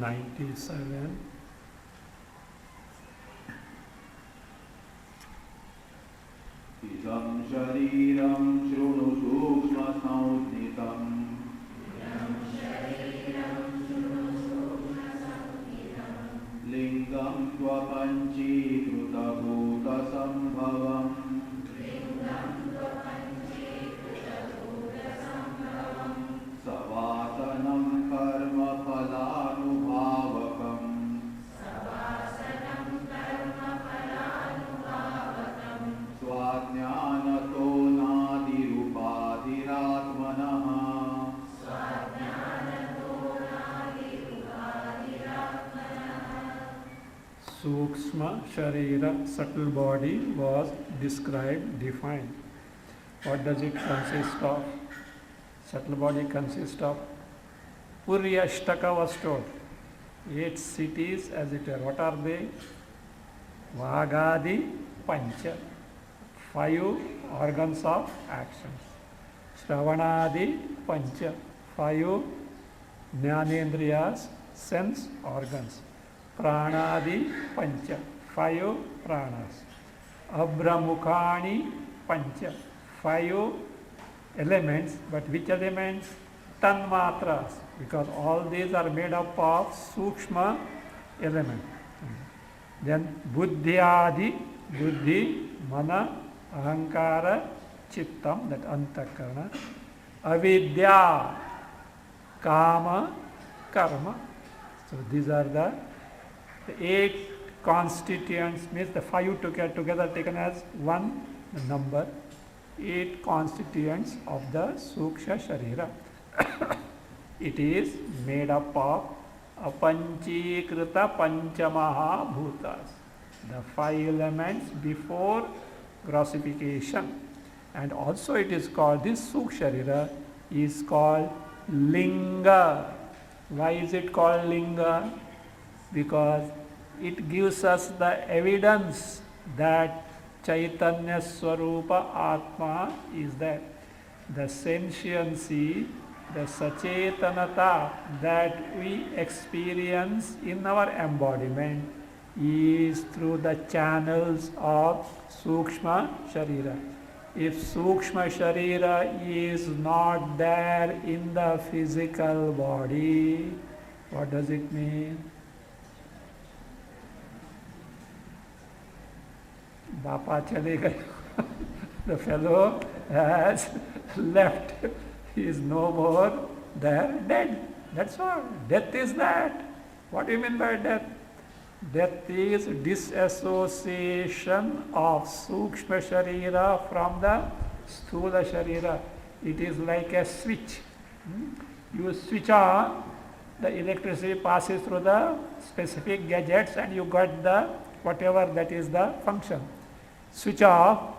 97. इदं शरीरं शृणु सूक्ष्मसंज्ञितम् लिङ्गं त्वपञ्चीकृतभूतसम्भवम् सवासनं कर्मफलानुभावकम् स्वाज्ञानतो नादिरुपाधिरात्मनः Sukshma Sharira, subtle body, was described, defined. What does it consist of? Subtle body consists of Puryashtaka was told. 8 cities as it were. What are they? Vagadi Pancha. 5 organs of actions. Shravanadi Pancha. 5 Jnanendriyas, sense organs. Pranadi Pancha. 5 pranas. Abbramukhani Pancha. 5 elements, but which elements? Tanmatras, because all these are made up of Sukshma element. Then Buddhyadi, Buddhi, Mana, Ahankara, Chittam, that Antakarana. Avidya, Kama, Karma. So these are the 8 constituents, means the 5 together taken as one number. 8 constituents of the Suksha Sharira. It is made up of Apanchikrita Panchamaha Bhutas, the 5 elements before grossification. And also it is called, this Suksharira is called Linga. Why is it called Linga? Because it gives us the evidence that Chaitanya Swarupa Atma is there. The sentiency, the sachetanata that we experience in our embodiment is through the channels of Sukshma Sharira. If Sukshma Sharira is not there in the physical body, what does it mean? Bapa chale gaye. The fellow has left. He is no more there, dead. That's all. Death is that. What do you mean by death? Death is disassociation of Sukshma Sharira from the Sthula Sharira. It is like a switch. You switch on, the electricity passes through the specific gadgets and you got the whatever that is the function. Switch off,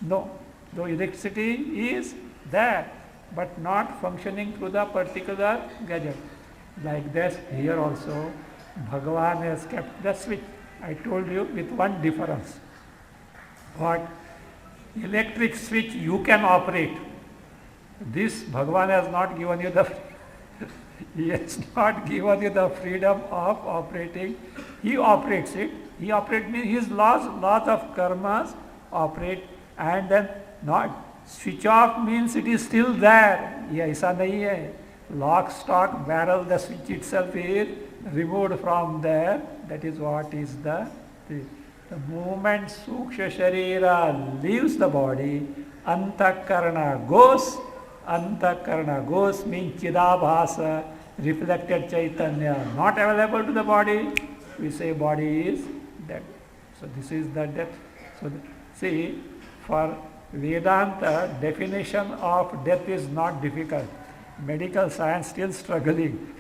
no. The electricity is there, but not functioning through the particular gadget. Like this, here also, Bhagavan has kept the switch. I told you with one difference. What? Electric switch you can operate. This Bhagavan has not given you the He has not given you the freedom of operating. He operates it. He operates means his laws of karmas operate, and then not switch off means it is still there. ये ऐसा नहीं है. Lock, stock, barrel, the switch itself is removed from there. That is what is the moment Suksha Sharira leaves the body, Antakarana goes. Antakarana goes means Chidabhasa, reflected Chaitanya, not available to the body. We say body is dead. So this is the death. So see, for Vedanta, definition of death is not difficult. Medical science still struggling.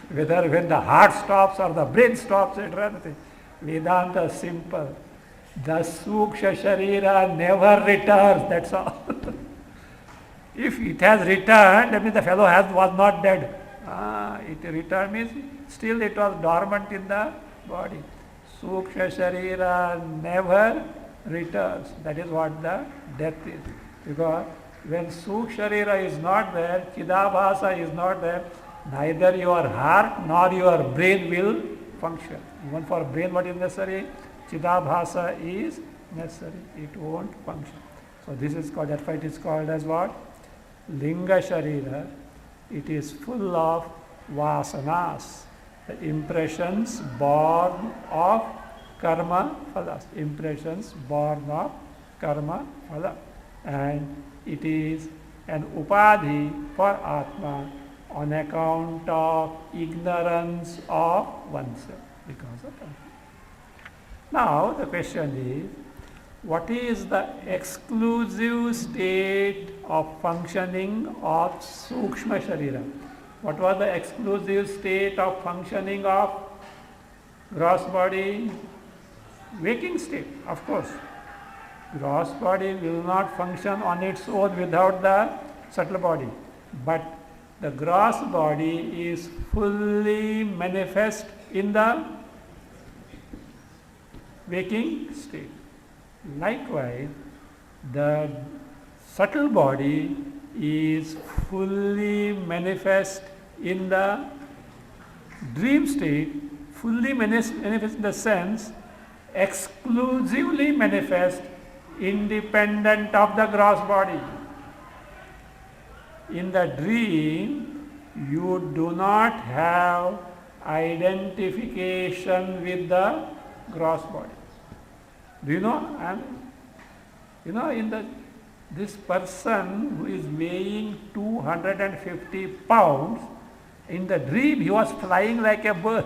Whether when the heart stops or the brain stops, etc. Vedanta is simple. The Suksha Sharira never returns, that's all. If it has returned, that means the fellow was not dead. It returned means still it was dormant in the body. Suksha Sharira never returns. That is what the death is. Because when Suksha Sharira is not there, Chidabhasa is not there, neither your heart nor your brain will function. Even for brain what is necessary? Chidabhasa is necessary. It won't function. So this is called, that's why it is called as what? Linga Sharira. It is full of vasanas, the impressions born of karma phalas, impressions born of karma phala. And it is an upadhi for Atma on account of ignorance of oneself, because of that. Now the question is, what is the exclusive state of functioning of Sukshma Sharira? What was the exclusive state of functioning of gross body? Waking state, of course. Gross body will not function on its own without the subtle body. But the gross body is fully manifest in the waking state. Likewise, the subtle body is fully manifest in the dream state, fully manifest in the sense, exclusively manifest, independent of the gross body. In the dream, you do not have identification with the gross body. Do you know? This person who is weighing 250 pounds, in the dream he was flying like a bird.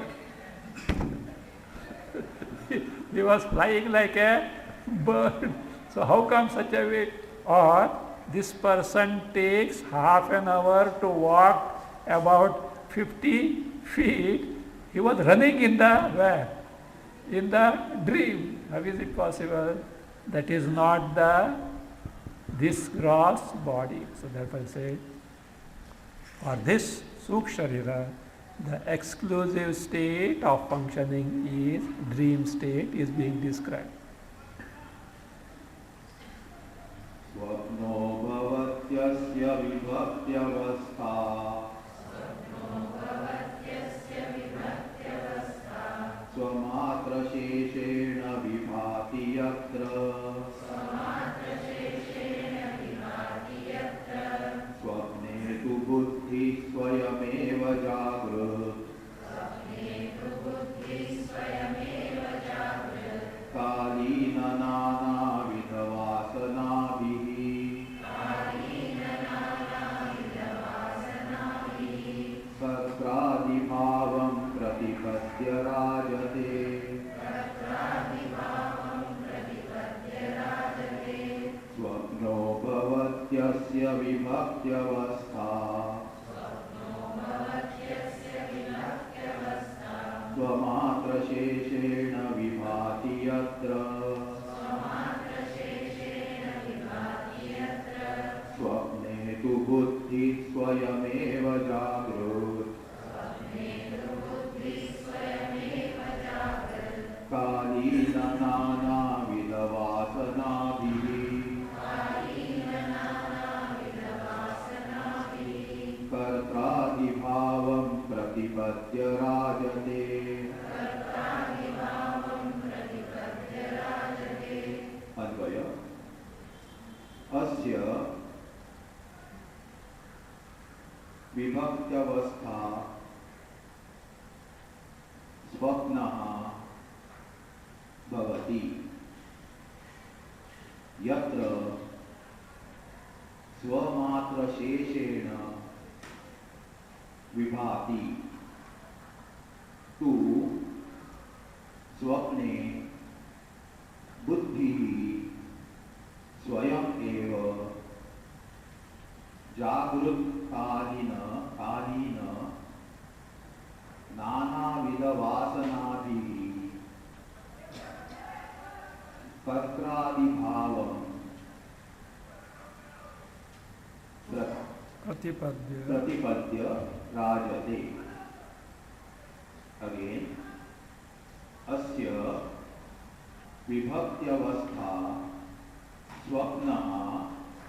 He was flying like a bird. So how come such a way? Or this person takes half an hour to walk about 50 feet. He was running in the where? In the dream. How is it possible? That is not this gross body. So therefore I say, for this Suksharira, the exclusive state of functioning is dream state is being described. स्वप्नो भवत्यस्य विभक्त्यवस्था स्वमात्रशेषेण विभाति यत्र स्वप्ने तु बुद्धिः स्वयमेव जागृत् कालीन नानाविधवासनाभिः कर्त्रादिभावं प्रतिपद्य राजते स्वप्नो भवत्यस्य विभक्त्यवस्था स्वमात्रशेषेण विभाति यत्र स्वप्ने तु बुद्धिः स्वयमेव जागृत् कालीन नानाविधवासनाभिः कर्त्रादिभावं प्रतिपद्य राजते अन्वय अस्य विभक्त्यवस्था स्वप्नः भवति यत्र स्वमात्रशेषेण विभाति तु स्वप्ने बुद्धिः स्वयं एव जागृत्कालीन नानाविधवासनाभिः कर्त्रादिभावं प्रतिपद्य राजते. Again, अस्य विभक्त्यवस्था स्वप्नः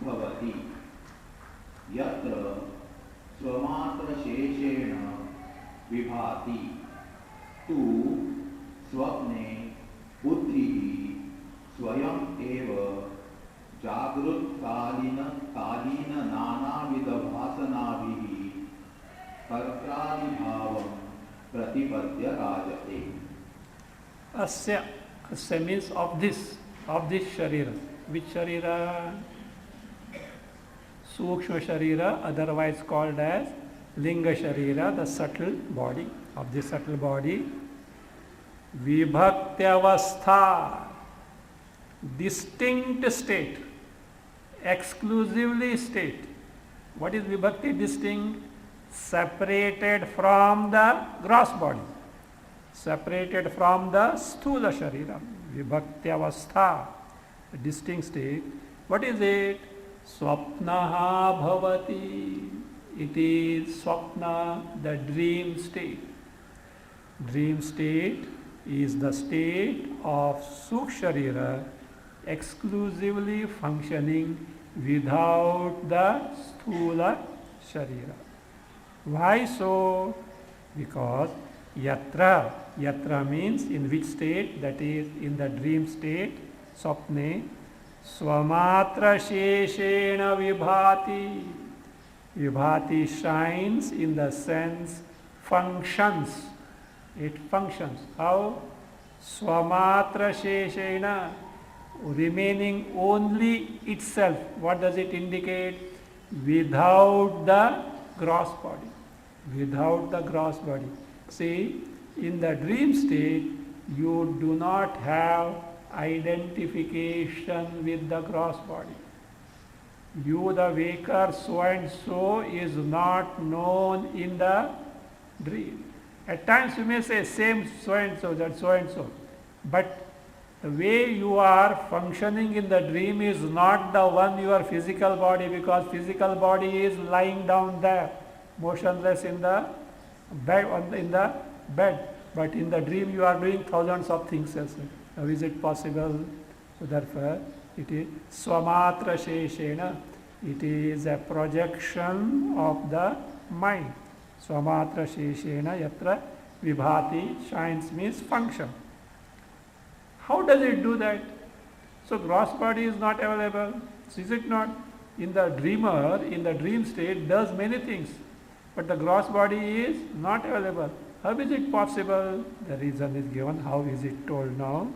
भवति यत्र स्वमात्रशेषेण विभाति तु स्वप्ने बुद्धिः स्वयं एव जागृत्कालीन नानाविधवासनाभिः कर्त्रादिभावं प्रतिपद्य राजते. Asya means of this sharira. Which sharira? Sukshma sharira, otherwise called as linga sharira, the subtle body. Of this subtle body, vibhaktyavastha, distinct state, exclusively state. What is vibhakti? Distinct, separated from the gross body, separated from the sthula sharira. Vibhaktyavastha, a distinct state. What is it? Swapnaha bhavati. It is swapna, the dream state. Dream state is the state of Suksharira exclusively functioning without the Sthula Sharira. Why so? Because yatra means in which state? That is in the dream state, swapne, swamatra sheshena vibhati. Vibhati shines in the sense functions. It functions. How? Swamatra sheshena, remaining only itself. What does it indicate? Without the gross body. Without the gross body. See, in the dream state, you do not have identification with the gross body. You, the waker, so and so, is not known in the dream. At times you may say same so and so, that so and so. But the way you are functioning in the dream is not the one your physical body, because physical body is lying down there, motionless in the bed. But in the dream you are doing thousands of things as well. How is it possible? So therefore it is swamatra sheshena. It is a projection of the mind. Swamatra sheshena yatra vibhati, shines means function. How does it do that? So gross body is not available. Is it not? In the dreamer, in the dream state, does many things. But the gross body is not available. How is it possible? The reason is given. How is it told now?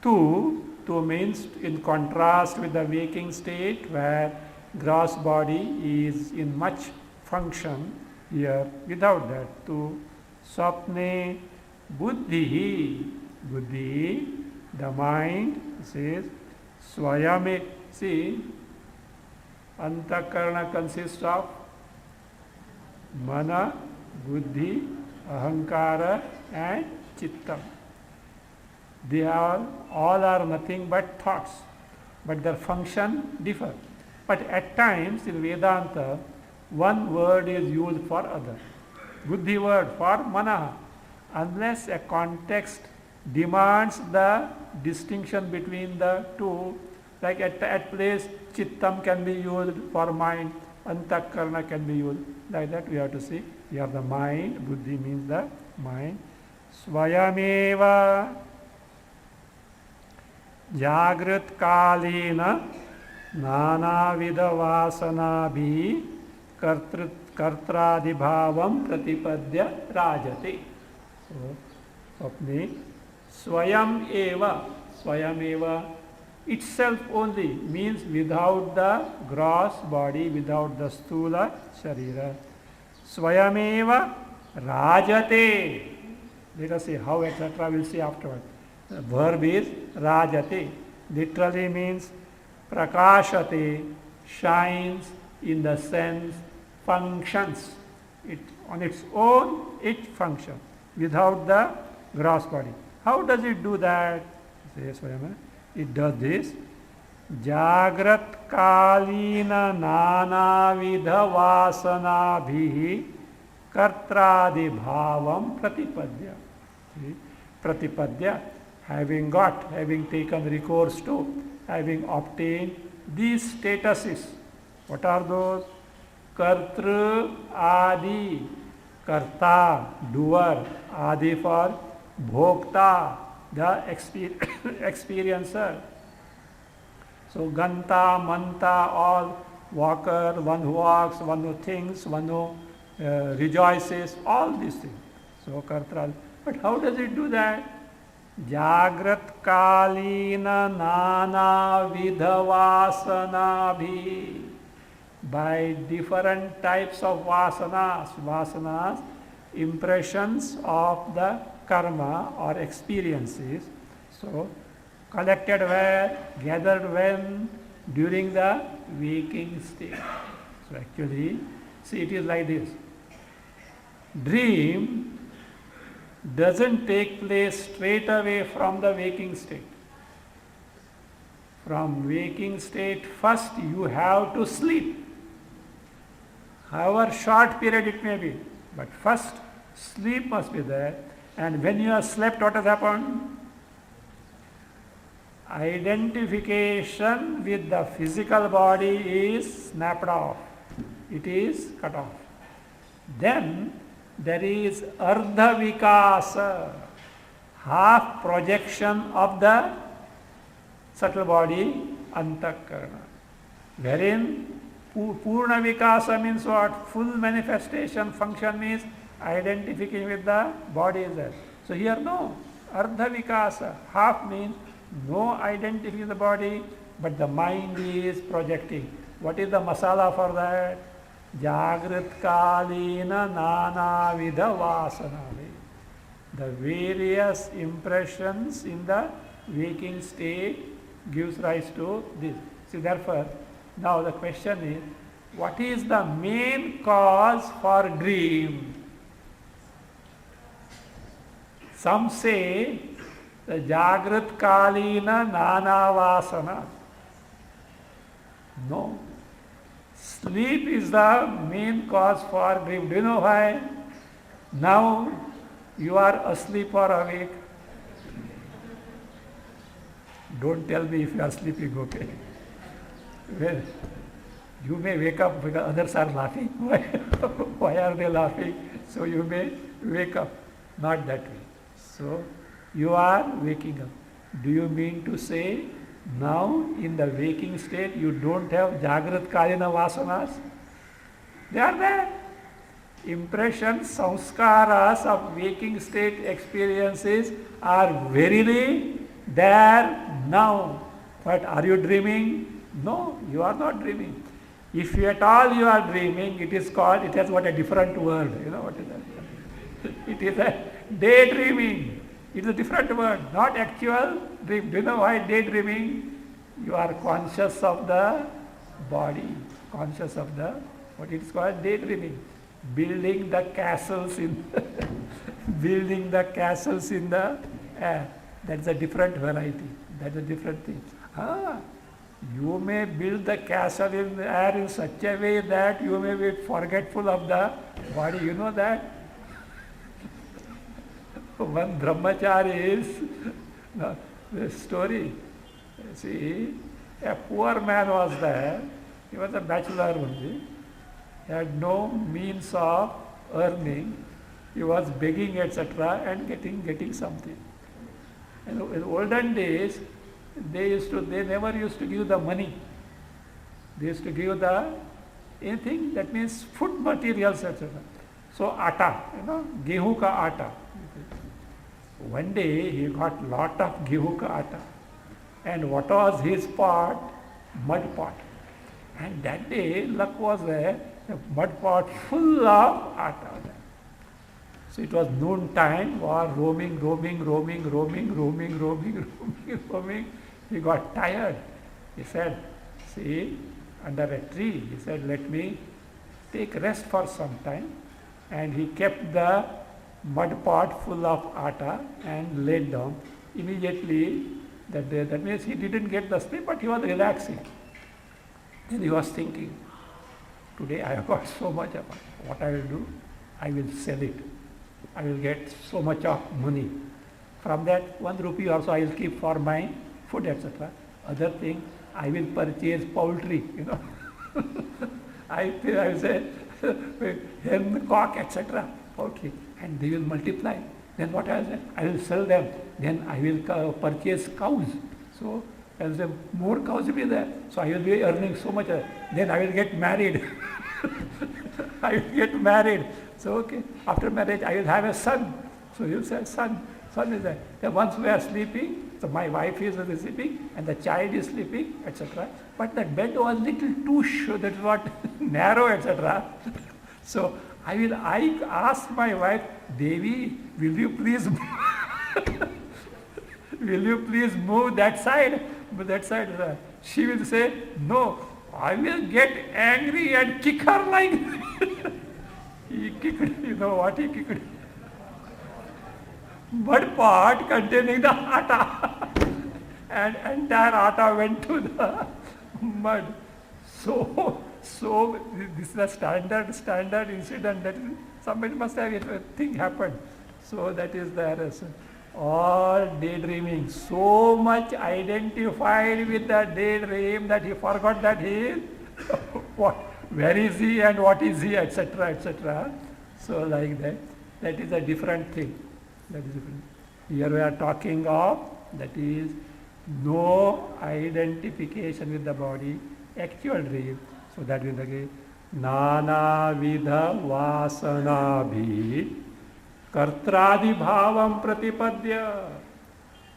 Tu means in contrast with the waking state where gross body is in much function. Here, without that, tu swapne buddhi. Buddhi, the mind, says swayame. See, antakarana consists of mana, buddhi, ahankara and chittam. They are all are nothing but thoughts, but their function differ. But at times in Vedanta, one word is used for other. Buddhi word for mana, unless a context demands the distinction between the two. Like at place, chittam can be used for mind, antakarana can be used. Like that we have to see. We have the mind, buddhi means the mind. Swayameva jagrat kalena nanavidha vasanabhi kartradibhavam pratipadya rajate. So, swapne swayam eva itself only means without the gross body, without the stula sharira. Swayameva rajate. Let us see how, etc. we'll see afterward. The verb is rajate. Literally means prakashate, shines in the sense, functions. It on its own, it functions without the gross body. How does it do that? It does this. Jagrat kalina nanavidha vasanabhi kartradi bhavam pratipadya. Pratipadya, having taken recourse to, having obtained these statuses. What are those? Kartru adi, karta, doer, adi for bhokta, the experiencer. So ganta, manta, all walker, one who walks, one who thinks, one who rejoices, all these things. So kartra. But how does it do that? Jagrat kalina nana vidhavasana. By different types of vasanas, impressions of the karma or experiences. So, collected where? Gathered when? During the waking state. So actually, see, it is like this. Dream doesn't take place straight away from the waking state. From waking state, first you have to sleep. However short period it may be, but first sleep must be there. And when you have slept, what has happened? Identification with the physical body is snapped off. It is cut off. Then there is ardha vikasa, half projection of the subtle body, antakarana. Wherein purna vikasa means what? Full manifestation, function means identification with the body is there. So here no, ardha vikasa, half means no identity with the body, but the mind is projecting. What is the masala for that? Jagrat kalina nana vidha vasana. The various impressions in the waking state gives rise to this. See, therefore, now the question is, what is the main cause for dream? Some say the Jagrat Kalina Nanavasana. No. Sleep is the main cause for dream. Do you know why? Now you are asleep or awake. Don't tell me if you are sleeping, okay? Well, you may wake up because others are laughing. Why are they laughing? So you may wake up. Not that way. So you are waking up. Do you mean to say now in the waking state you don't have Jagrat Kalina Vasanas? They are there. Impressions, samskaras of waking state experiences are verily there now. But are you dreaming? No, you are not dreaming. If at all you are dreaming, it is called, it has what a different word. You know what is that? It is a daydreaming. It is a different word, not actual dream. Do you know why daydreaming? You are conscious of the body, conscious of the, what it is called, daydreaming. Building the castles in building the castles in the air. That's a different variety. That's a different thing. You may build the castle in the air in such a way that you may be forgetful of the body. You know that? One brahmachari is, the story, see, a poor man was there. He was a bachelor only. He had no means of earning. He was begging, etc., and getting something. And in olden days, they never used to give the money. They used to give the anything, that means food materials, etc. So atta, gehu ka atta. One day he got lot of gehu ka atta. And what was his pot? Mud pot. And that day luck was there, the mud pot full of atta. So it was noon time, was roaming. He got tired. He said, see, under a tree, he said, let me take rest for some time. And he kept the mud pot full of atta and laid down. Immediately, that means he didn't get the sleep, but he was relaxing. Then he was thinking, today I have got so much of it. What I will do? I will sell it. I will get so much of money. From that 1 rupee also I will keep for my food, etc. Other thing, I will purchase poultry, I will say hen, cock, etc. Poultry, and they will multiply. Then what I will say? I will sell them. Then I will purchase cows. So I will say more cows will be there. So I will be earning so much. Then I will get married. I will get married. So okay, after marriage I will have a son. So you say son is there. Then once we are sleeping, so my wife is sleeping and the child is sleeping, etc. But the bed was little too that is what narrow, etc. So I ask my wife, Devi, will you please move that side? But that side, she will say, no, I will get angry and kick her like he kicked, what he kicked? Mud pot containing the atta. And entire atta went to the mud. So this is a standard incident that somebody must have a thing happened. So that is there. All daydreaming. So much identified with the daydream that he forgot that he is where is he and what is he, etc., etc. So like that. That is a different thing. That is different. Here we are talking of, that is, no identification with the body, actual dream. So that is again, Nana Vidha Vasanabhi Kartradi Bhavam Pratipadya.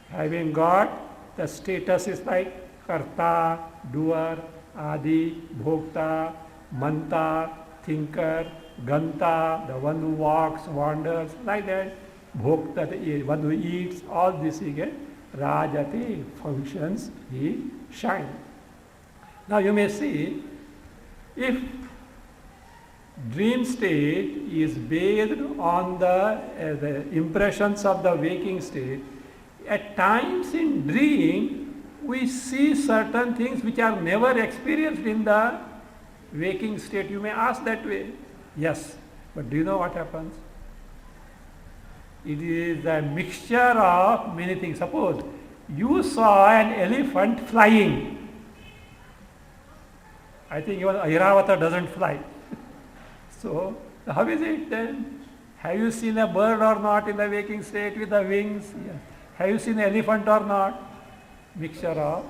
Having got the status is like Karta, doer, Adi, Bhokta, Manta, thinker, Ganta, the one who walks, wanders, like that. Bhokta, the one who eats, all this he gets. Rajate functions, he shines. Now you may see, if dream state is based on the impressions of the waking state, at times in dream we see certain things which are never experienced in the waking state. You may ask that way. Yes, but do you know what happens? It is a mixture of many things. Suppose you saw an elephant flying. I think even Airavata doesn't fly. So, how is it then? Have you seen a bird or not in the waking state with the wings? Yes. Have you seen an elephant or not? Mixture of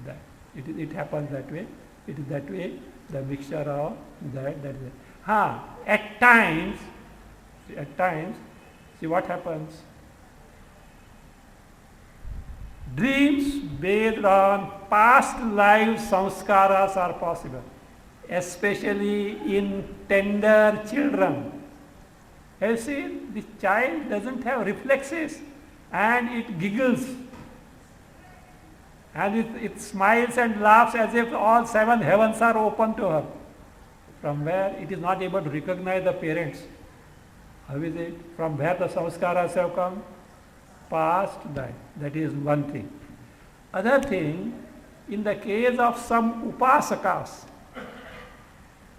that. It happens that way. It is that way. The mixture of that is it. At times, see what happens. Dreams based on past life samskaras are possible, especially in tender children. You see, the child doesn't have reflexes and it giggles and it smiles and laughs as if all seven heavens are open to her, from where it is not able to recognize the parents. How is it? From where the samskaras have come? Past life. That is one thing. Other thing, in the case of some upasakas,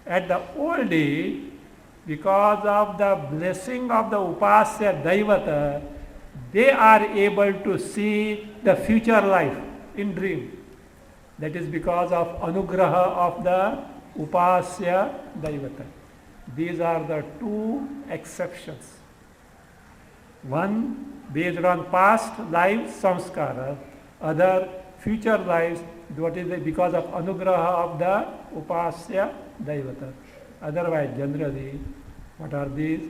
at the old age, because of the blessing of the upasya daivata, they are able to see the future life in dream. That is because of anugraha of the upasya daivata. These are the two exceptions. One based on past life samskara, other future lives, what is it? Because of anugraha of the upasya daivata. Otherwise, generally, what are these?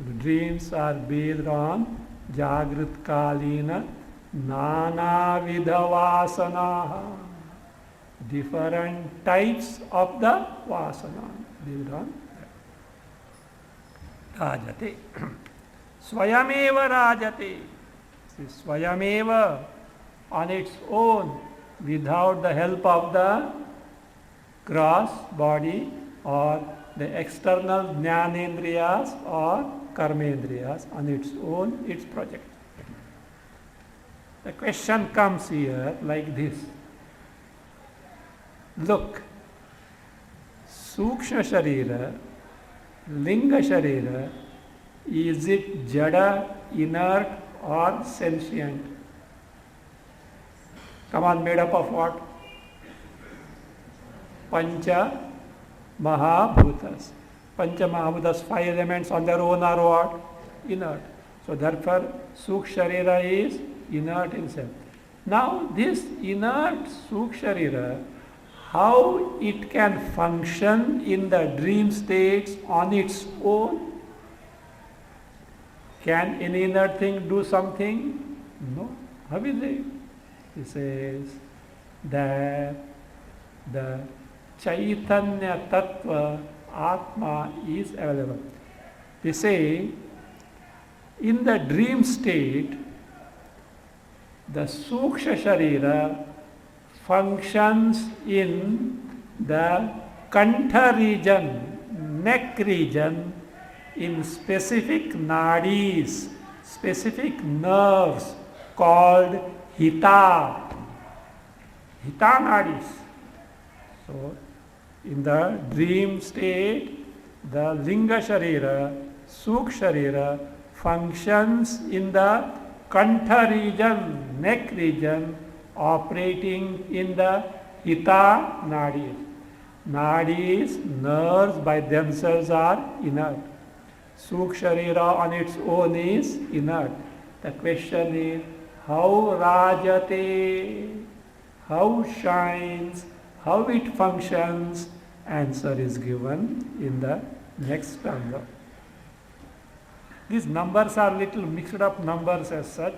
The dreams are based on jagrit kalina nana vidha vasana, different types of the vasana based on that. Rajate. Swayameva rajate. Swayameva, on its own, without the help of the gross body or the external jnanendriyas or karmendriyas, on its own, its project. The question comes here like this. Look, Sukshma Sharira, Linga Sharira, is it jada, inert or sentient? Come on, made up of what? Pancha Mahabhutas. Pancha Mahabhutas, 5 elements on their own are what? Inert. So therefore, Sukh Sharira is inert in self. Now this inert Sukh Sharira, how it can function in the dream states on its own? Can any inert thing do something? No. How is it? He says that the Chaitanya Tattva Atma is available. They say in the dream state, the Suksha Sharira functions in the Kantha region, neck region, in specific nadis, specific nerves called Hita nadis. So, in the dream state, the Linga Sharira, Sukh Sharira functions in the Kantha region, neck region, operating in the Hita nadis. Nadis, nerves by themselves are inert. Sukh Sharira on its own is inert. The question is, how rajate, how shines, how it functions? Answer is given in the next stanza. These numbers are little mixed up numbers as such,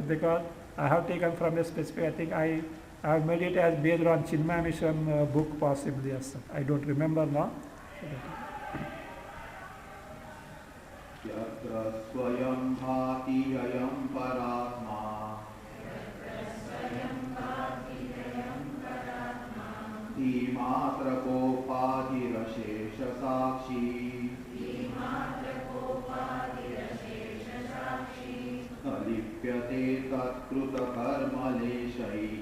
because I have taken from a specific, I think I have made it as based on Chinmaya Mission book possibly as such. I don't remember now. Yatra swayam bhati ayam paratma धीमात्रकोपाधिरशेष साक्षी न लिप्यते तत्कृतकर्मलेशैः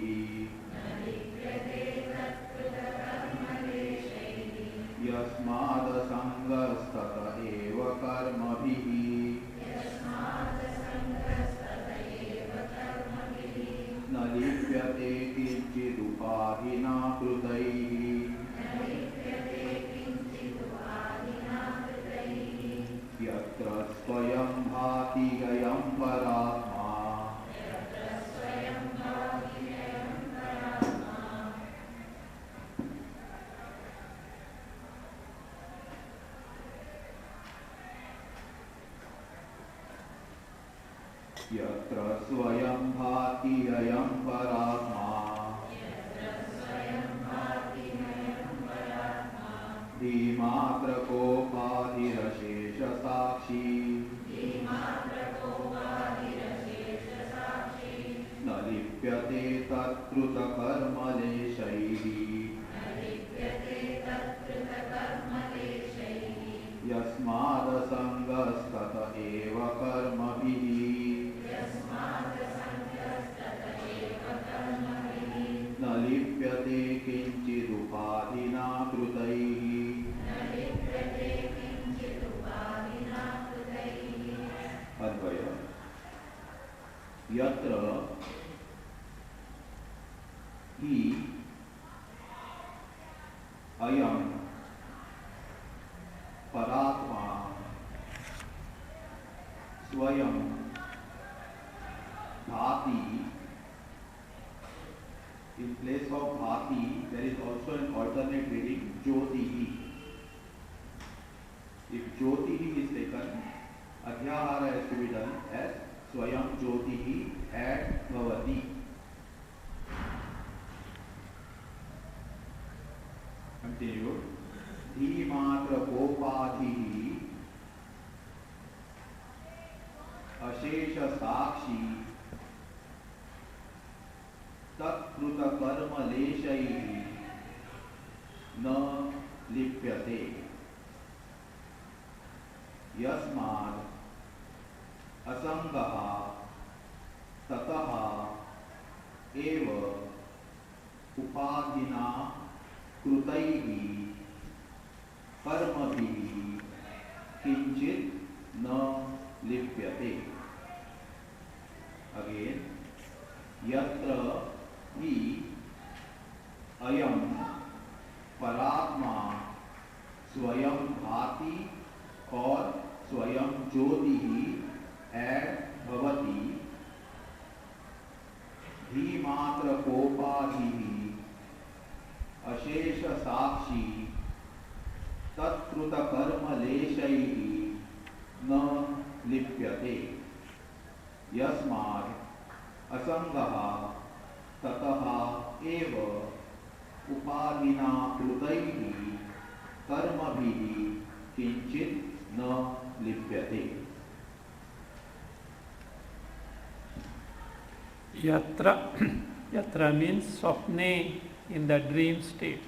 यस्मादसङ्गस्तत एव कर्मभिः न लिप्यते किञ्चिदुपाधिना कृतैः यत्र स्वयं भाति अयं परात्मा यत्र स्वयं भाति अयं परात्मा धीमात्रकोपाधिरशेष साक्षी न लिप्यते तत्कृतकर्मलेशैः यस्मादसङ्गस्तत एव कर्मभिः न लिप्यते किञ्चिदुपाधिना कृतैः अन्वय यत्र हि अयं परात्मा स्वयं भाति. In place of bhati, there is also an alternate reading, jyotihi. If jyotihi is taken, adhyahara has to be done as swayam jyotihi at bhavati. Continue. Dhimatra kopadhihi ashesha sakshi तत्कृतकर्मलेशैः न लिप्यते यस्माद् असङ्गः ततः एव उपाधिना कृतैः कर्मभिः किञ्चित् न लिप्यते. Again, यत्र हि अयं परात्मा स्वयं भाति और स्वयं ज्योतिः एड भवति धीमात्र कोपाधिः अशेष साक्षी तत्कृतकर्मलेशैः न लिप्यते यस्माद् असङ्गः ततः एव उपाधिना कृतैः कर्मभिः किञ्चित् न लिप्यते. Yatra, yatra means swapne, in the dream state.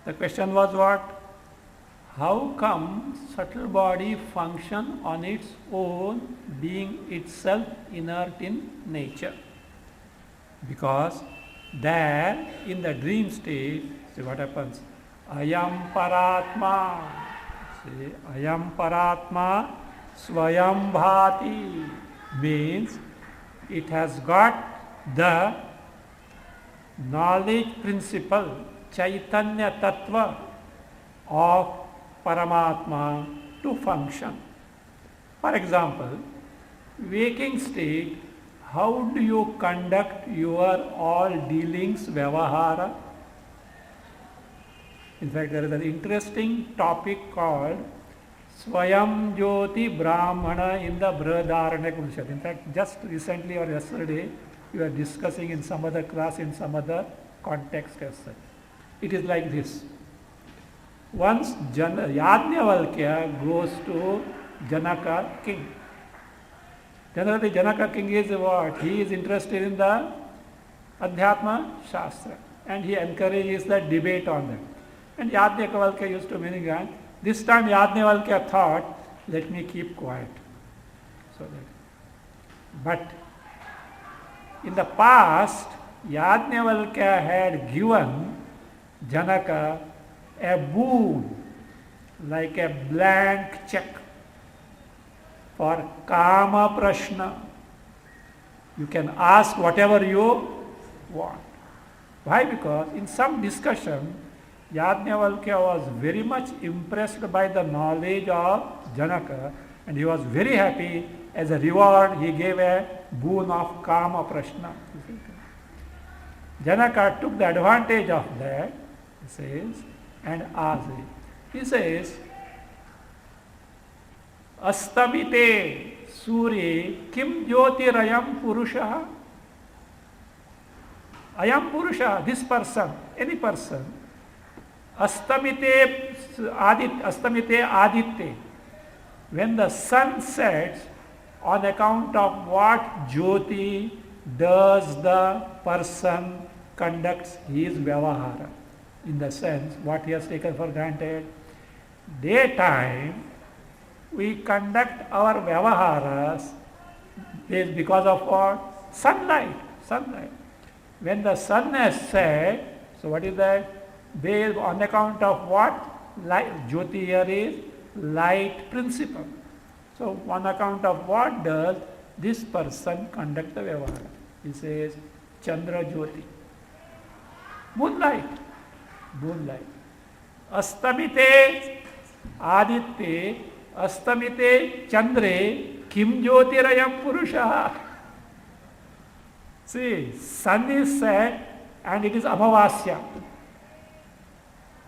The question was what? How come subtle body function on its own, being itself inert in nature? Because there in the dream state, see what happens? Ayam paratma. See, ayam paratma swayam bhati means it has got the knowledge principle, chaitanya tattva of Paramatma to function. For example, waking state, how do you conduct your all dealings, vyavahara? In fact, there is an interesting topic called Swayam Jyoti Brahmana in the Brihadaranyaka Upanishad. In fact, just recently or yesterday, we were discussing in some other class, in some other context as such. It is like this. Once Yajnavalkya goes to Janaka king. Generally, Janaka king is what? He is interested in the Adhyatma Shastra. And he encourages the debate on that. And Yajnavalkya used to many grant. This time Yajnavalkya thought, let me keep quiet. So that. But in the past, Yajnavalkya had given Janaka a boon, like a blank check for Kama Prashna. You can ask whatever you want. Why? Because in some discussion, Yajnavalkya was very much impressed by the knowledge of Janaka, and he was very happy. As a reward, he gave a boon of Kama Prashna. Janaka took the advantage of that, he says, and asked it. He says, Astamite Surya Kim Jyotirayam Purusha. Ayam Purusha, this person, any person. Astamite Aditya. When the sun sets, on account of what Jyoti does the person conducts his vyavahara. In the sense, what he has taken for granted. Daytime, we conduct our vyavaharas because of what? Sunlight. When the sun has set, so what is that? Based on account of what? Light. Jyoti here is light principle. So on account of what does this person conduct the vyavahara? He says Chandra Jyoti. Moonlight. Astamite Aditya, Astamite Chandre, Kim Jyotirayam Purusha. See, sun is set and it is Amavasya.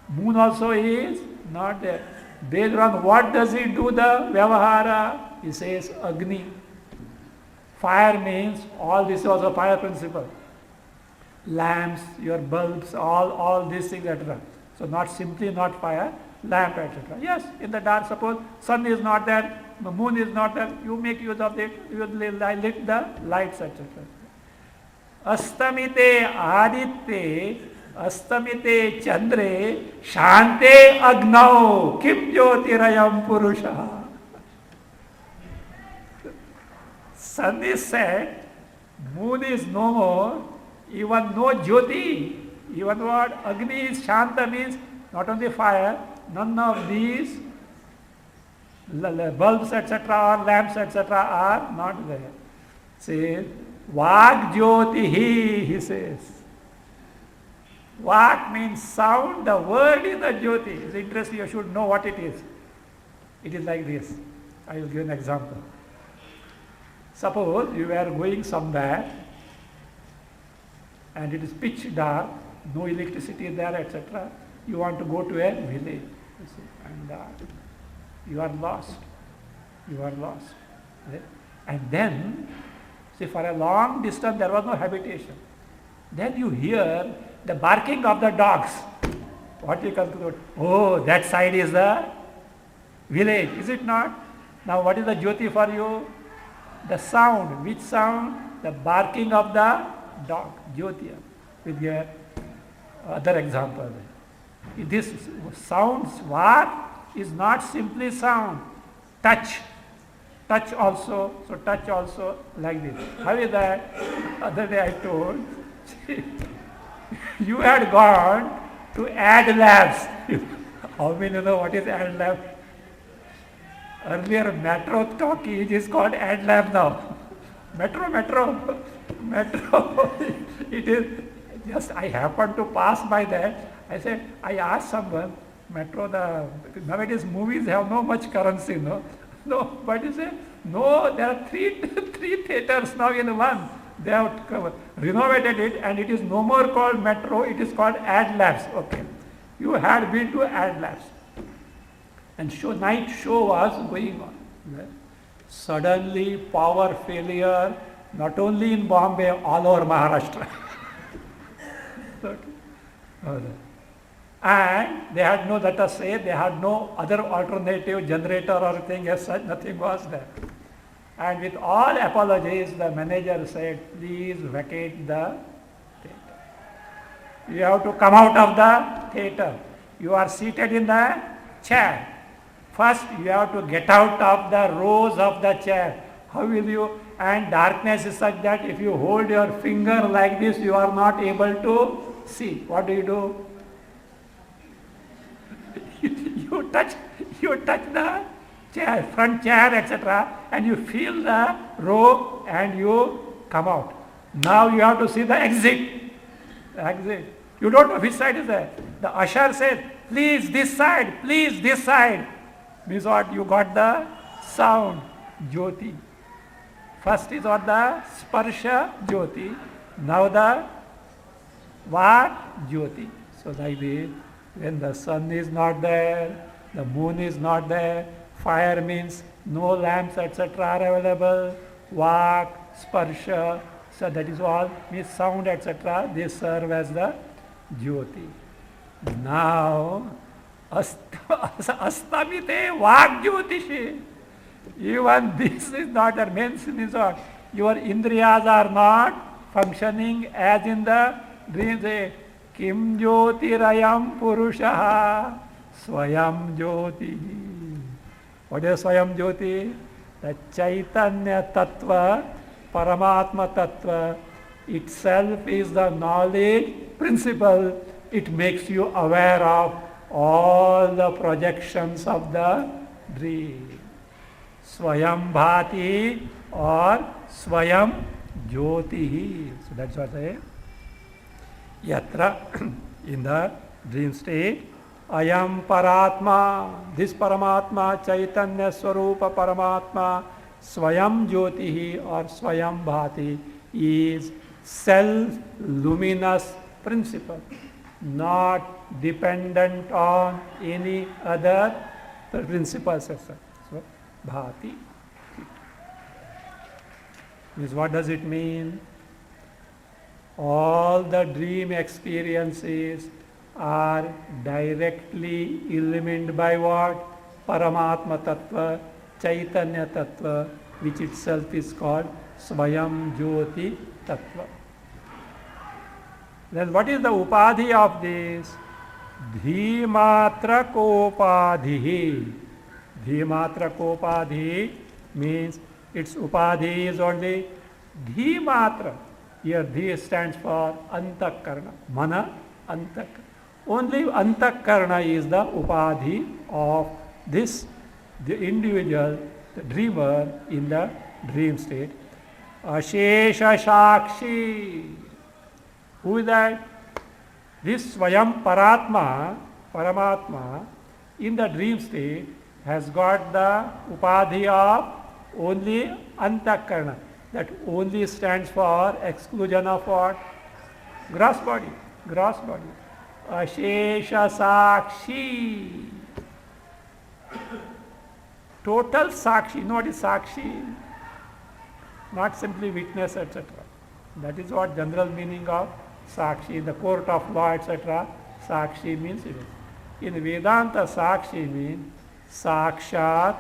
Moon also is not there. Based on what does he do the vyavahara? He says Agni. Fire means all this was a fire principle. Lamps, your bulbs, all these things, etc. So not simply not fire, lamp, etc. Yes, in the dark, suppose sun is not there, the moon is not there, you make use of it, you lit the lights, etc. Astamite Aditya, Astamite Chandre, Shante Agnau, Kim Jyotirayam Purusha. Sun is set, moon is no more, even no Jyoti, even what? Agni is Shanta means not only fire, none of these bulbs etc. or lamps etc. are not there. Say, Vak Jyotihi, he says. Vak means sound, the word is the Jyoti. It's interesting, you should know what it is. It is like this. I will give an example. Suppose you are going somewhere and it is pitch dark, no electricity there, etc. You want to go to a village, and you are lost. And then, see, for a long distance there was no habitation. Then you hear the barking of the dogs. What you conclude? Oh, that side is the village, is it not? Now what is the Jyoti for you? The sound. Which sound? The barking of the dog. Jyotiya. With your other example. This sounds, what is not simply sound. Touch also. So touch also like this. How is that? Other day I told, you had gone to Ad Labs. How many know what is Ad Lab? Earlier Metro Talkie is called Ad Lab now. Metro. It is just, I happened to pass by that. I asked someone, Metro, nowadays movies have no much currency, no? No, but you say, no, there are three theaters now in one. They have renovated it and it is no more called Metro, it is called Ad Labs. Okay. You had been to Ad Labs. And night show was going on. Suddenly power failure, not only in Bombay, all over Maharashtra. And they had no, let us say, they had no other alternative generator or thing as such, nothing was there. And with all apologies, the manager said, please vacate the theatre. You have to come out of the theatre. You are seated in the chair. First, you have to get out of the rows of the chair. How will you? And darkness is such that if you hold your finger like this, you are not able to see. What do? You touch the chair, front chair, etc., and you feel the row and you come out. Now you have to see the exit. You don't know which side is there. The usher says, please this side. Means what? You got the sound, Jyoti. First is what? The Sparsha Jyoti. Now the what? Jyoti. So like this, when the sun is not there, the moon is not there, fire means no lamps, etc. are available, Vak, Sparsha, so that is all, means sound, etc. They serve as the Jyoti. Now, Astamite Vak Jyotishi. Even this is not the means what? Your Indriyas are not functioning as in the dream. Say, Kim Jyotirayam Purushaha Swayam Jyoti. What is Swayam Jyoti? The Chaitanya Tattva, Paramatma Tattva itself is the knowledge principle. It makes you aware of all the projections of the dream. Swayam Bhati or Swayam Jyoti. So that's what I say. Yatra, in the dream state, Ayam Paratma, this Paramatma, Chaitanya Swarupa Paramatma, Swayam Jyotihi or Swayam Bhati is self-luminous principle, not dependent on any other principles. So, Bhati. Means what does it mean? All the dream experiences are directly illumined by what? Paramatma Tattva, Chaitanya Tattva, which itself is called Swayam Jyoti Tattva. Then what is the upadhi of this? Dhimatra kopadhi. Dhimatra kopadhi means its upadhi is only dhimatra. Here dhi stands for antakarna, mana antakarna. Only antakarna is the upadhi of this, the individual, the dreamer in the dream state. Ashesha Shakshi. Who is that? This Swayam Paramatma, in the dream state has got the upadhi of only antakarna. That only stands for exclusion of what? Gross body. Ashesha Sakshi. Total Sakshi. You know what is Sakshi? Not simply witness, etc. That is what general meaning of Sakshi. In the court of law, etc. Sakshi means it. In Vedanta, Sakshi means Sakshat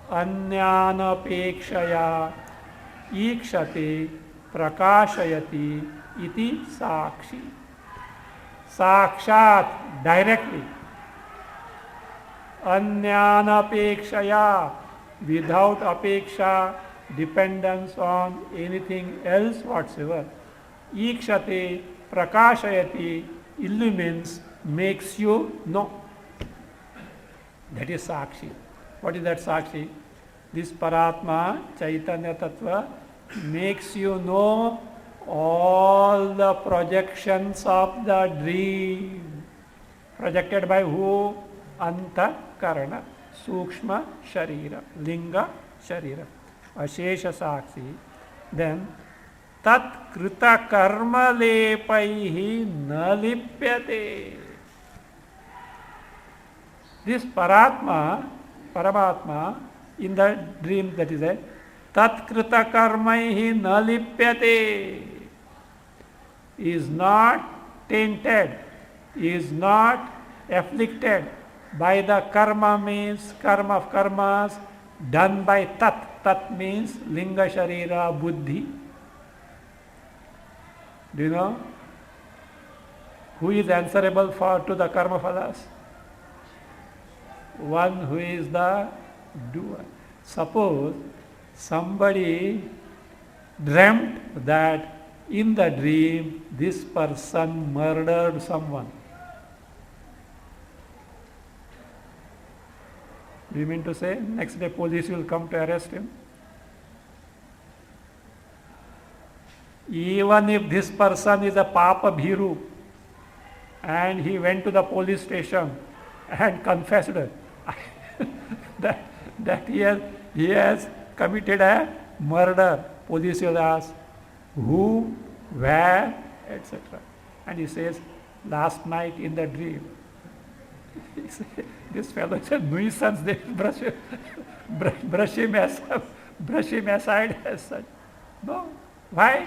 Anyanapekshaya Ikshate Prakashayati iti Sakshi. Sakshat, directly. Anyanapekshaya, without apeksha, dependence on anything else whatsoever. Ikshate Prakashayati, illumines, makes you know. That is Sakshi. What is that Sakshi? This Paratma, Chaitanya Tattva, makes you know all the projections of the dream. Projected by who? Antakarana, Sukshma Sharira, Linga Sharira. Ashesha Sakshi. Then, Tat Krita Karma Lepaihi Nalipyate. This Paramatma, in the dream, that is a Tatkrita karmaihi nalipyate, is not tainted, is not afflicted by the karma, means karma of karmas done by tat. Tat means linga sharira buddhi. Do you know? Who is answerable for to the karma phalas? One who is the doer. Suppose somebody dreamt that in the dream this person murdered someone. Do you mean to say next day police will come to arrest him? Even if this person is a Papa Bhiru and he went to the police station and confessed that he has committed a murder, police will ask who, where, etc. And he says, last night in the dream. This fellow is a nuisance, they brush him aside as such. No. Why?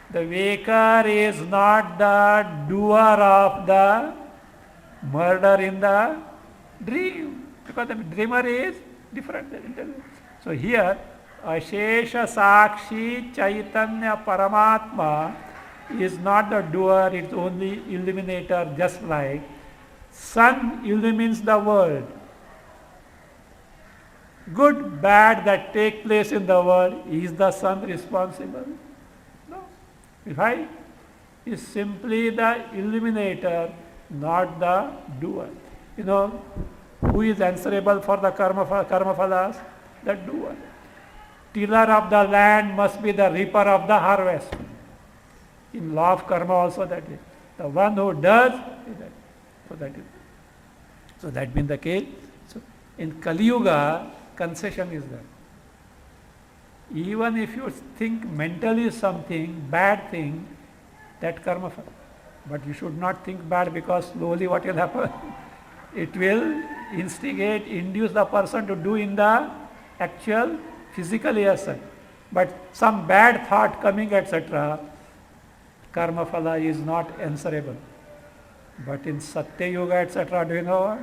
The waker is not the doer of the murder in the dream, because the dreamer is different than intelligence. So here, Ashesha Sakshi Chaitanya Paramatma is not the doer, it's only illuminator, just like sun illumines the world. Good, bad that take place in the world, is the sun responsible? No. Why? Is simply the illuminator, not the doer. You know, who is answerable for the karma phalas? The doer. Tiller of the land must be the reaper of the harvest. In law of karma also that is. The one who does is that. So that being the case. So in Kali Yuga, concession is there. Even if you think mentally something, bad thing, that karma phala. But you should not think bad, because slowly what will happen? It will instigate, induce the person to do in the actual physically as such. But some bad thought coming, etc., karma phala is not answerable. But in Satya Yuga, etc., do you know what?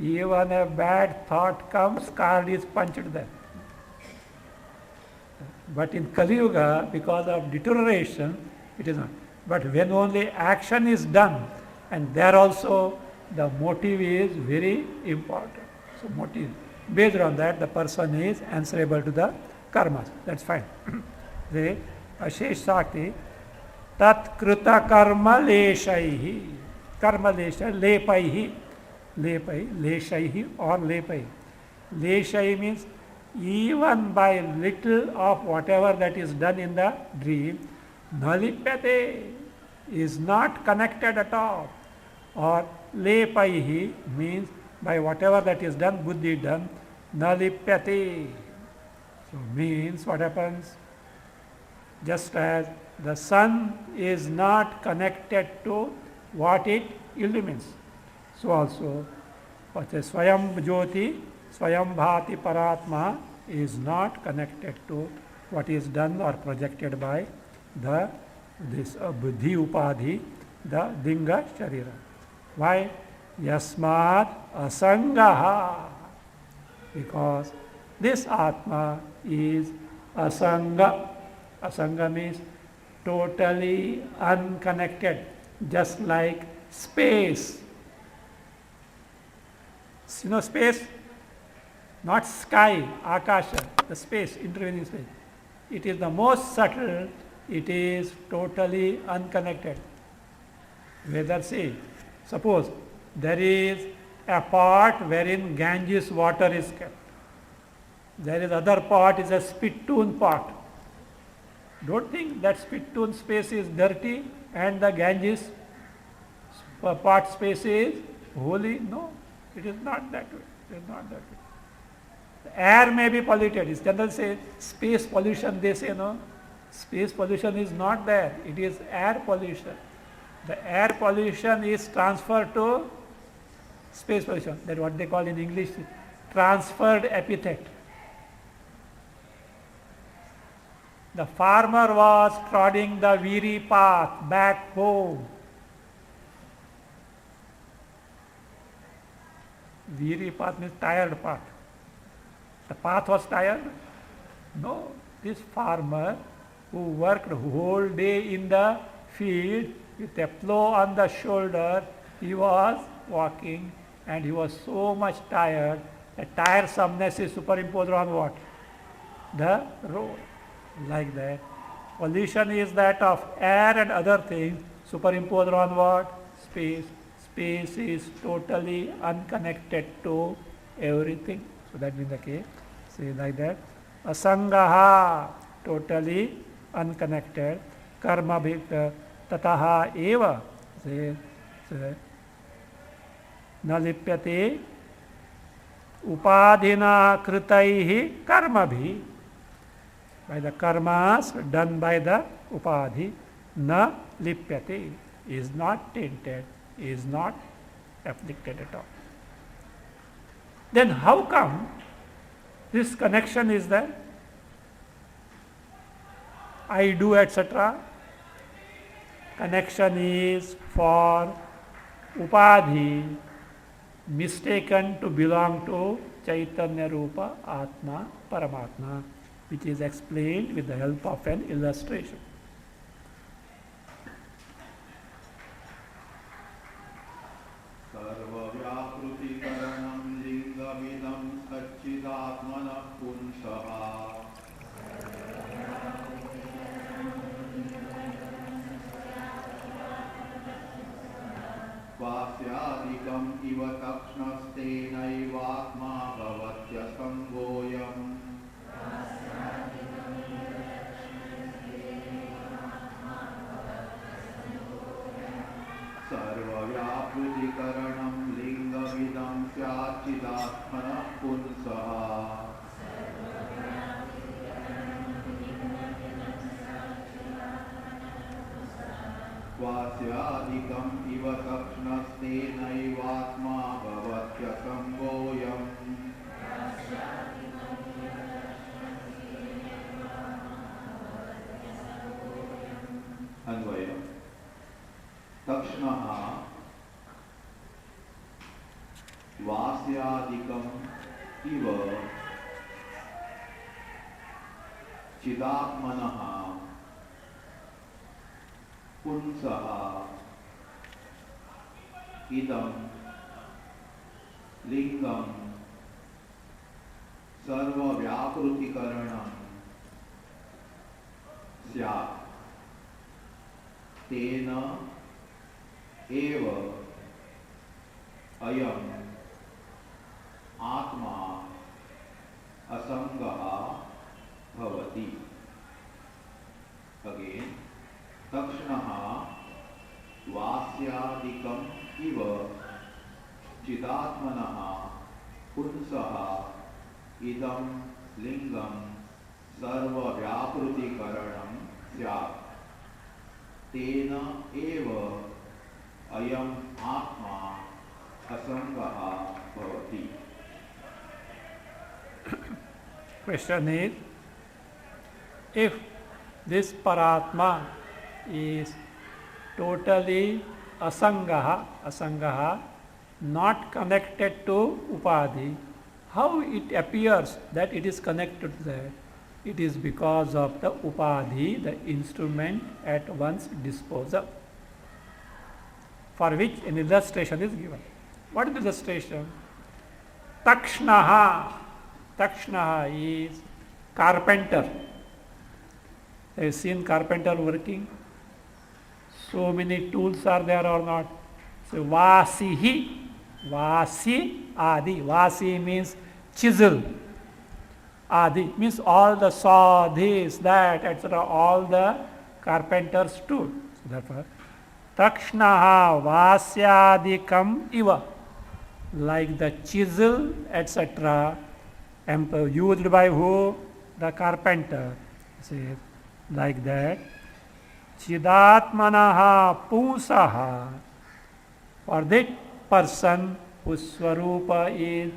Even a bad thought comes, card is punched there. But in Kali Yuga, because of deterioration, it is not. But when only action is done, and there also the motive is very important. So motive. Based on that, the person is answerable to the karmas. That's fine. The Ashesh Sakti tat krita karma leshaihi. Karma lesha lepaihi. Leshaihi or lepai. Leshai means even by little of whatever that is done in the dream, nalipyate is not connected at all. Or lepaihi means by whatever that is done, buddhi done, nalipyate. So means what happens? Just as the sun is not connected to what it illumines. So also, what is Swayam Jyoti, Swayam Bhati Paratma is not connected to what is done or projected by this Buddhi Upadhi, the Dinga Sharira. Why? Yasmat Asangaha. Because this Atma is Asanga. Asanga means totally unconnected, just like space. You know space? Not sky, akasha, the space, intervening space. It is the most subtle, it is totally unconnected. Whether, see, suppose there is a pot wherein Ganges water is kept. There is other pot is a spittoon pot. Don't think that spittoon space is dirty and the Ganges pot space is holy. No, it is not that way. It is not that way. The air may be polluted. It's generally say space pollution, they say no. Space pollution is not there. It is air pollution. The air pollution is transferred to space pollution. That's what they call in English transferred epithet. The farmer was trotting the weary path back home. Weary path means tired path. The path was tired? No. This farmer who worked whole day in the feet with a plow on the shoulder. He was walking and he was so much tired. The tiresomeness is superimposed on what? The road. Like that. Pollution is that of air and other things superimposed on what? Space. Space is totally unconnected to everything. So that means the case. Say like that. Asangaha, totally unconnected. Karma tataha eva. Say, न लिप्यते upadhina kritaihi karma bhi. By the karmas done by the upadhi, na lipyate, is not tainted, is not afflicted at all. Then how come this connection is there? I do, etc. Connection is for upadhi mistaken to belong to Chaitanya Rupa Atma Paramatma, which is explained with the help of an illustration. Sarva-vyakrutikaranam lingamidam satchidatmana punsaha. Vasyadikam iva takshnastenaivatma bhavatyasambhoyam. Sarva-vyakrutikaranam lingamidam satchidatmana punsaha. Vasyadikam iva takshnastenaivatma bhavatyasambhoyam. Anvaya. Takshnaha vasyadikam iva chidatmanaha punsaha idam lingam sarva vyakrutikaranam syat tena eva ayam atma asangaha bhavati. Again, takshnaha vasyadikam iva chidatmanaha punsaha idam lingam sarva vyakrutikaranam syat tena eva ayam atma asangaha bhavati. Question is, if this Paratma is totally asangaha, not connected to upadhi, how it appears that it is connected to that? It is because of the upadhi, the instrument at one's disposal, for which an illustration is given. What is the illustration? Takshnaha. Takshnaha is carpenter. Have you seen carpenter working? So many tools are there or not? So vasihi, vasi adi. Vasi means chisel. Adi means all the saw, this, that, etc. All the carpenter's tools. So therefore, takshnaha vasyadikam iva, like the chisel, etc. used by who? The carpenter. Says like that. Chidatmanaha pusaha, for that person whose swarupa is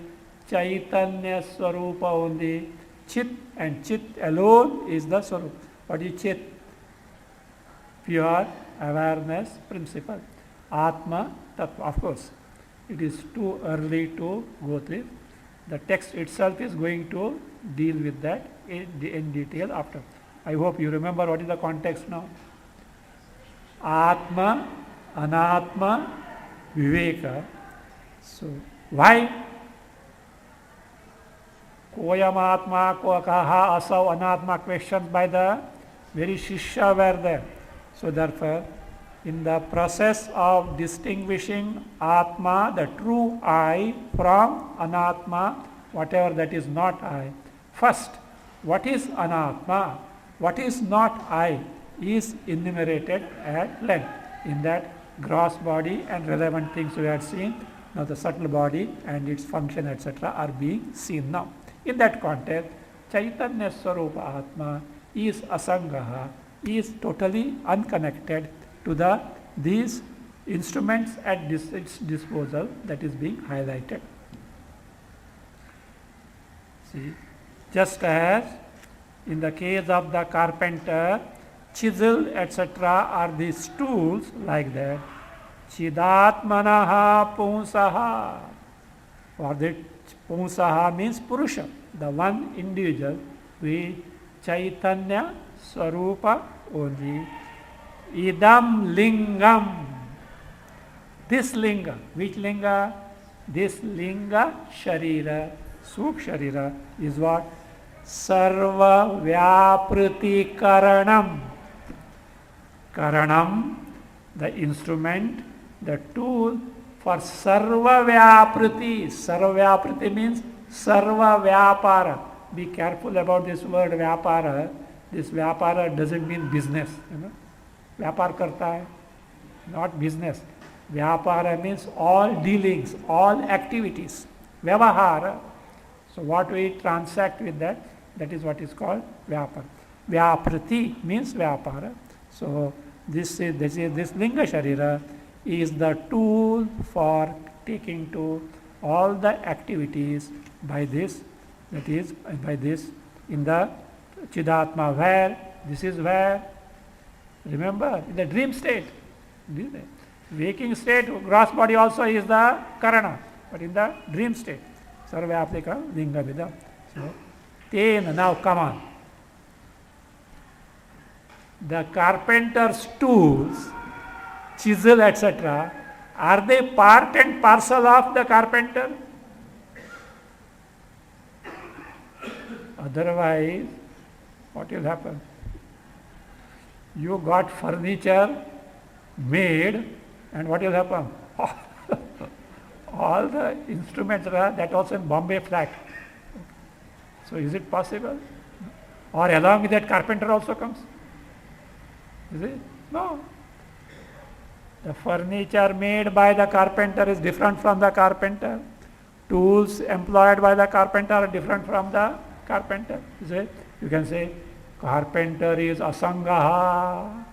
Chaitanya swarupa only. Chit, and chit alone is the swarupa. What is chit? Pure awareness principle. Atma tattva. Of course, it is too early to go through. The text itself is going to deal with that in detail after. I hope you remember what is the context now. Atma, Anatma, Viveka. So, why? Koyam Atma, ko kaha, asav, Anatma questions by the very Shishya were there. So, therefore, in the process of distinguishing Atma, the true I, from Anatma, whatever that is not I, first, what is Anatma? What is not I is enumerated at length. In that, gross body and relevant things we had seen. Now the subtle body and its function, etc., are being seen now. In that context, Chaitanya Swarupa Atma is asangaha, is totally unconnected to these instruments at its disposal that is being highlighted. See, just as in the case of the carpenter, chisel, etc., are these tools like that. Chidatmanaha punsaha. For that, punsaha means Purusha, the one individual with Chaitanya Swarupa only. Idam lingam. This linga, which linga? This linga sharira, sukh sharira, is what? Sarva vyapriti karanam. Karanam, the instrument, the tool for sarva vyapriti. Sarva vyapriti means sarva vyapara. Be careful about this word vyapara. This vyapara doesn't mean business. व्यापार करता है, not business. Vyapara means all dealings, all activities. Vyavahara. So what we transact with that is what is called vyapara. Vyaprati means vyapara. So this linga sharira is the tool for taking to all the activities by this, that is by this in the Chidatma. Where? This is where? Remember, in the dream state. Waking state, gross body also is the karana, but in the dream state. Sarvaapika linga vida. So, tena, now come on. The carpenter's tools, chisel, etc., are they part and parcel of the carpenter? Otherwise, what will happen? You got furniture made, and what will happen? All the instruments are that also in Bombay flat. So is it possible? Or along with that carpenter also comes? Is it? No. The furniture made by the carpenter is different from the carpenter. Tools employed by the carpenter are different from the carpenter. Is it? You can say, carpenter is asangaha,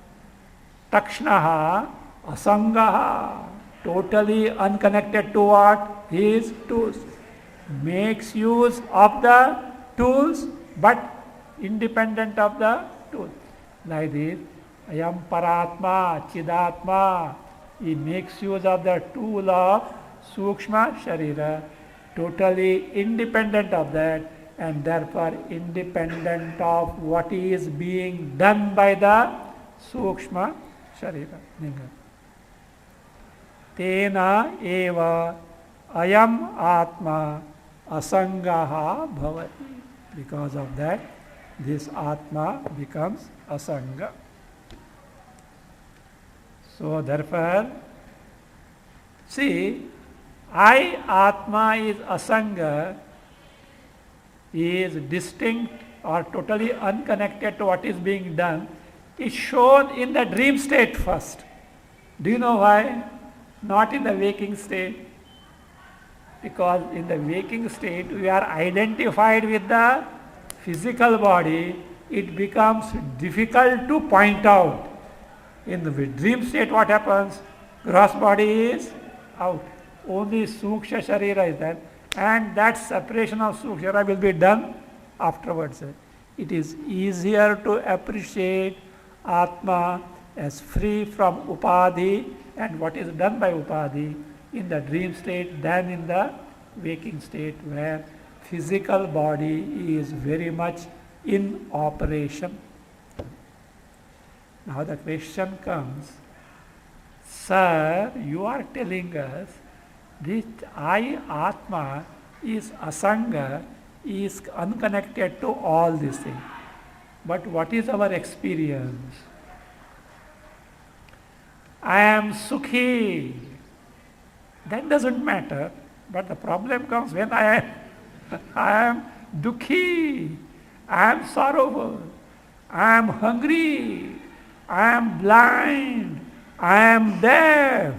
takshnaha, asangaha, totally unconnected to what? His tools. Makes use of the tools, but independent of the tools. Like this, ayam paratma, chidatma, he makes use of the tool of sukshma sharira, totally independent of that, and therefore independent of what is being done by the sukshma sharira. Tena eva ayam atma asangaha bhavati. Because of that, this atma becomes asanga. So therefore, see, I atma is asanga, is distinct or totally unconnected to what is being done, is shown in the dream state first. Do you know why? Not in the waking state. Because in the waking state, we are identified with the physical body, it becomes difficult to point out. In the dream state, what happens? Gross body is out. Only Suksha Sharira is there. And that separation of Suksha will be done afterwards. It is easier to appreciate Atma as free from Upadhi and what is done by Upadhi in the dream state than in the waking state, where physical body is very much in operation. Now the question comes, Sir, you are telling us this I, Atma, is asanga, is unconnected to all these things. But what is our experience? I am Sukhi. That doesn't matter. But the problem comes when I am Dukhi. I am sorrowful. I am hungry. I am blind. I am deaf.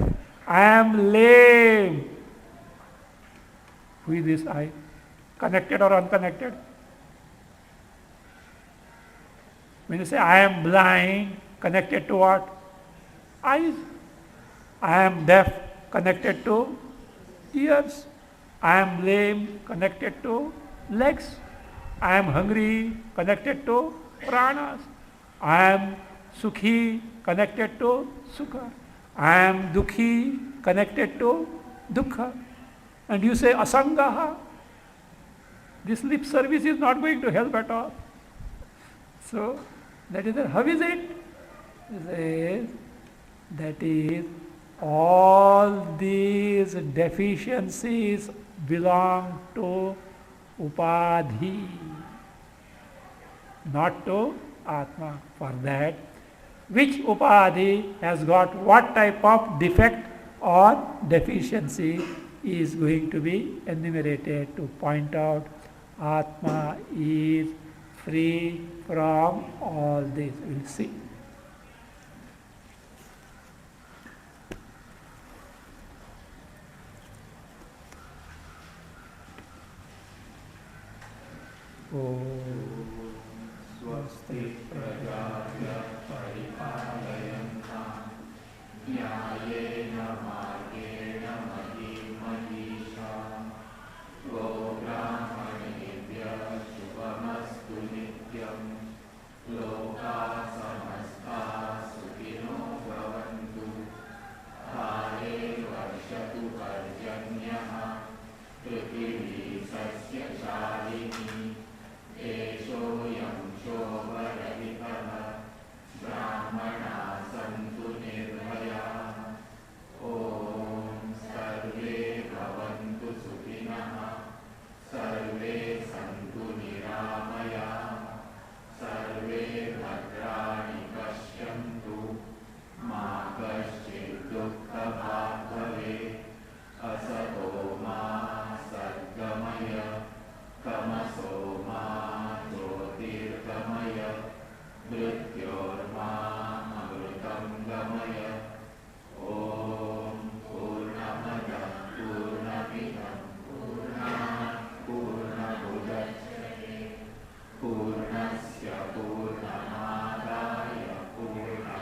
I am lame. Who is this I? Connected or unconnected? When you say I am blind, connected to what? Eyes. I am deaf, connected to ears. I am lame, connected to legs. I am hungry, connected to pranas. I am sukhi, connected to sukha. I am dukhi, connected to dukkha. And you say asangaha. This lip service is not going to help at all. So, that is how is it? That is, all these deficiencies belong to upadhi, not to atma. For that, which upadhi has got what type of defect or deficiency is going to be enumerated to point out atma is free from all this. We'll see. स्वस्ति प्रजाभ्यः परिपालयन्ताम् न्यायेन मार्गेण महीं महीषाम् गोब्राह्मणेभ्यः शुभमस्तु नित्यम् लोकाः समस्ताः सुखिनो भवन्तु काले वर्षतु पर्जन्यः पृथिवी सस्यशालिनी देशोऽयं शोभरहितः ब्राह्मणाः सन्तु निर्भयाः ॐ सर्वे भवन्तु सुखिनः सर्वे सन्तु निरामयाः सर्वे भद्राणि पश्यन्तु मा कश्चित् दुःखभाग् भवेत् असतो मा सद्गमय तमसो मा ज्योतिर्गमय मृत्योर्मामृतं गमय ॐ पूर्णमदः पूर्णमिदं पूर्णात् पूर्णमुदच्यते पूर्णस्य पूर्णमादाय पूर्णमेवावशिष्यते